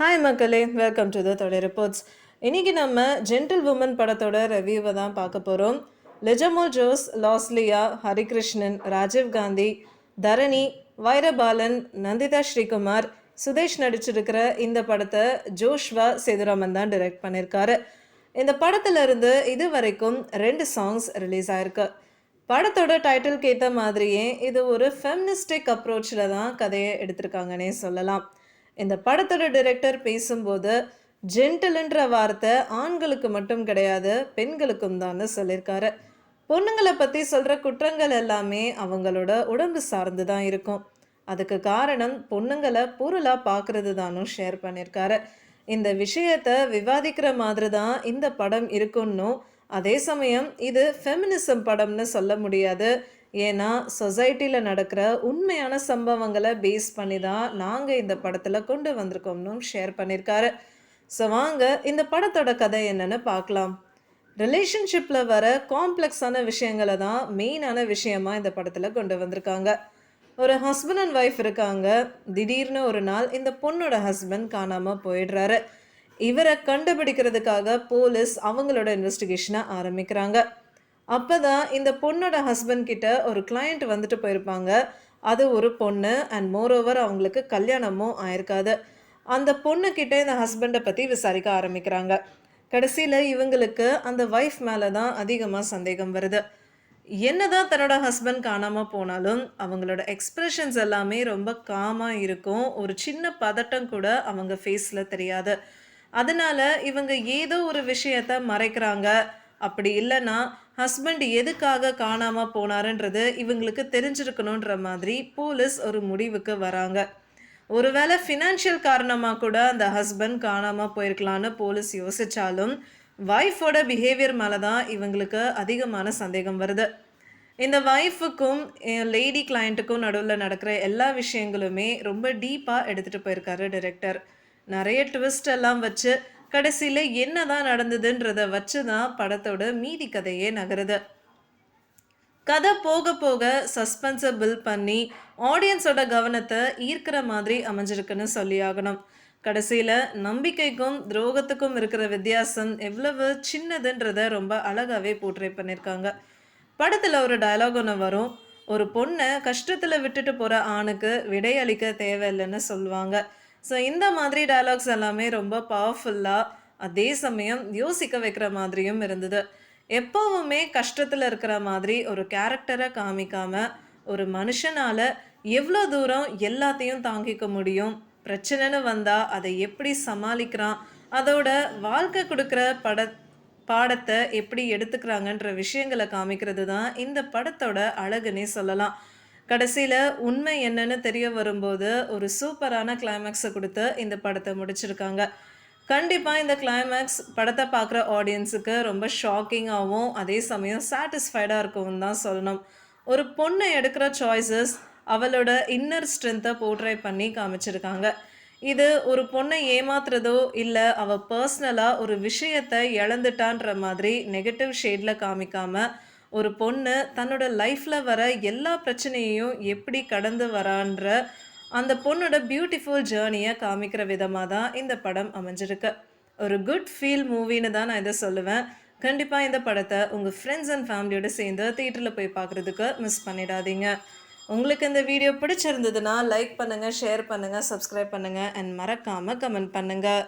Hi மக்களே, welcome to the தொடை reports. இன்னைக்கு நம்ம ஜென்டில் உமன் படத்தோட ரிவ்யூவை தான் பார்க்க போகிறோம். லிஜமோ ஜோஸ், லாஸ்லியா, ஹரிகிருஷ்ணன், ராஜீவ் காந்தி, தரணி, வைரபாலன், நந்திதா ஸ்ரீகுமார், சுதேஷ் நடிச்சிருக்கிற இந்த படத்தை ஜோஷ்வா சேதுராமன் தான் டைரக்ட் பண்ணியிருக்காரு. இந்த படத்துல இருந்து இது வரைக்கும் 2 சாங்ஸ் ரிலீஸ் ஆயிருக்கு. படத்தோட டைட்டிலுக்கு ஏற்ற மாதிரியே இது ஒரு ஃபெமினிஸ்டிக் அப்ரோச்சில் தான் கதையை எடுத்திருக்காங்கன்னே சொல்லலாம். இந்த படத்தோட டைரக்டர் பேசும்போது ஜென்டில்ன்ற வார்த்தை ஆண்களுக்கு மட்டும் கிடையாது, பெண்களுக்கும் தான் சொல்லியிருக்காரு. பொண்ணுங்களை பற்றி சொல்கிற குற்றங்கள் எல்லாமே அவங்களோட உடம்பு சார்ந்து தான் இருக்கும். அதுக்கு காரணம் பொண்ணுங்களை பொருளாக பார்க்கறது தானும் ஷேர் பண்ணியிருக்காரு. இந்த விஷயத்தை விவாதிக்கிற மாதிரி தான் இந்த படம் இருக்குன்னும், அதே சமயம் இது ஃபெமினிசம் படம்னு சொல்ல முடியாது. ஏன்னா சொசைட்டியில் நடக்கிற உண்மையான சம்பவங்களை பேஸ் பண்ணி தான் நாங்கள் இந்த படத்தில் கொண்டு வந்திருக்கோம்னு ஷேர் பண்ணியிருக்காரு. ஸோ வாங்க இந்த படத்தோட கதை என்னன்னு பார்க்கலாம். ரிலேஷன்ஷிப்பில் வர காம்ப்ளெக்ஸான விஷயங்களை தான் மெயினான விஷயமா இந்த படத்தில் கொண்டு வந்திருக்காங்க. ஒரு ஹஸ்பண்ட் அண்ட் ஒய்ஃப் இருக்காங்க. திடீர்னு ஒரு நாள் இந்த பொண்ணோட ஹஸ்பண்ட் காணாமல் போயிடுறாரு. இவரை கண்டுபிடிக்கிறதுக்காக போலீஸ் அவங்களோட இன்வெஸ்டிகேஷனை ஆரம்பிக்கிறாங்க. அப்போ தான் இந்த பொண்ணோட ஹஸ்பண்ட் கிட்ட ஒரு கிளையண்ட் வந்துட்டு போயிருப்பாங்க. அது ஒரு பொண்ணு அண்ட் மோரோவர் அவங்களுக்கு கல்யாணமும் ஆயிருக்காது. அந்த பொண்ணுக்கிட்ட இந்த ஹஸ்பண்டை பற்றி விசாரிக்க ஆரம்பிக்கிறாங்க. கடைசியில் இவங்களுக்கு அந்த ஒய்ஃப் மேலே தான் அதிகமாக சந்தேகம் வருது. என்னதான் தன்னோட ஹஸ்பண்ட் காணாமல் போனாலும் அவங்களோட எக்ஸ்பிரஷன்ஸ் எல்லாமே ரொம்ப காமாக இருக்கும். ஒரு சின்ன பதட்டம் கூட அவங்க ஃபேஸில் தெரியாது. அதனால இவங்க ஏதோ ஒரு விஷயத்த மறைக்கிறாங்க. அப்படி இல்லைன்னா ஹஸ்பண்ட் எதுக்காக காணாமல் போனாருன்றது இவங்களுக்கு தெரிஞ்சிருக்கணுன்ற மாதிரி போலீஸ் ஒரு முடிவுக்கு வராங்க. ஒருவேளை ஃபினான்ஷியல் காரணமாக கூட அந்த ஹஸ்பண்ட் காணாமல் போயிருக்கலான்னு போலீஸ் யோசித்தாலும் ஒய்ஃபோட பிஹேவியர் மேலே தான் இவங்களுக்கு அதிகமான சந்தேகம் வருது. இந்த ஒய்ஃபுக்கும் லேடி கிளையண்ட்டுக்கும் நடுவில் நடக்கிற எல்லா விஷயங்களுமே ரொம்ப டீப்பாக எடுத்துகிட்டு போயிருக்காரு டைரக்டர். நிறைய ட்விஸ்ட் எல்லாம் வச்சு கடைசியில் என்னதான் நடந்ததுன்றதை வச்சு தான் படத்தோட மீதி கதையே நகருது. கதை போக போக சஸ்பென்ஸை பில்ட் பண்ணி ஆடியன்ஸோட கவனத்தை ஈர்க்கிற மாதிரி அமைஞ்சிருக்குன்னு சொல்லி ஆகணும். கடைசியில் நம்பிக்கைக்கும் துரோகத்துக்கும் இருக்கிற வித்தியாசம் எவ்வளவு சின்னதுன்றதை ரொம்ப அழகாகவே போர்ட்ரே பண்ணியிருக்காங்க. படத்தில் ஒரு டயலாக் ஒன்று வரும். ஒரு பொண்ணை கஷ்டத்தில் விட்டுட்டு போகிற ஆணுக்கு விடையளிக்க தேவையில்லைன்னு சொல்லுவாங்க. ஸோ இந்த மாதிரி டயலாக்ஸ் எல்லாமே ரொம்ப பவர்ஃபுல்லாக, அதே சமயம் யோசிக்க வைக்கிற மாதிரியும் இருந்தது. எப்போவுமே கஷ்டத்தில் இருக்கிற மாதிரி ஒரு கேரக்டரை காமிக்காமல் ஒரு மனுஷனால் எவ்வளோ தூரம் எல்லாத்தையும் தாங்கிக்க முடியும், பிரச்சனைன்னு வந்தால் அதை எப்படி சமாளிக்கிறான், அதோட வாழ்க்கை கொடுக்குற பாடத்தை எப்படி எடுத்துக்கிறாங்கன்ற விஷயங்களை காமிக்கிறது தான் இந்த படத்தோட அழகுன்னே சொல்லலாம். கடைசியில் உண்மை என்னன்னு தெரிய வரும்போது ஒரு சூப்பரான கிளைமேக்ஸை கொடுத்து இந்த படத்தை முடிச்சிருக்காங்க. கண்டிப்பாக இந்த கிளைமேக்ஸ் படத்தை பார்க்குற ஆடியன்ஸுக்கு ரொம்ப ஷாக்கிங்காகவும் அதே சமயம் சாட்டிஸ்ஃபைடாக இருக்கும்னு தான் சொல்லணும். ஒரு பொண்ணை எடுக்கிற சாய்ஸஸ் அவளோட இன்னர் ஸ்ட்ரென்த்தை போர்ட்ரை பண்ணி காமிச்சிருக்காங்க. இது ஒரு பொண்ணை ஏமாத்துறதோ இல்லை அவள் பர்சனலாக ஒரு விஷயத்தை இழந்துட்டான்ற மாதிரி நெகட்டிவ் ஷேடில் காமிக்காமல் ஒரு பொண்ணு தன்னோட லைஃப்பில் வர எல்லா பிரச்சனையையும் எப்படி கடந்து வரான்ற அந்த பொண்ணோட பியூட்டிஃபுல் ஜேர்னியை காமிக்கிற விதமாக தான் இந்த படம் அமைஞ்சிருக்கு. ஒரு குட் ஃபீல் மூவின்னு தான் நான் இதை சொல்லுவேன். கண்டிப்பாக இந்த படத்தை உங்கள் ஃப்ரெண்ட்ஸ் அண்ட் ஃபேமிலியோடு சேர்ந்து தியேட்டரில் போய் பார்க்குறதுக்கு மிஸ் பண்ணிடாதீங்க. உங்களுக்கு இந்த வீடியோ பிடிச்சிருந்ததுன்னா லைக் பண்ணுங்கள், ஷேர் பண்ணுங்கள், சப்ஸ்கிரைப் பண்ணுங்கள் அண்ட் மறக்காமல் கமெண்ட் பண்ணுங்கள்.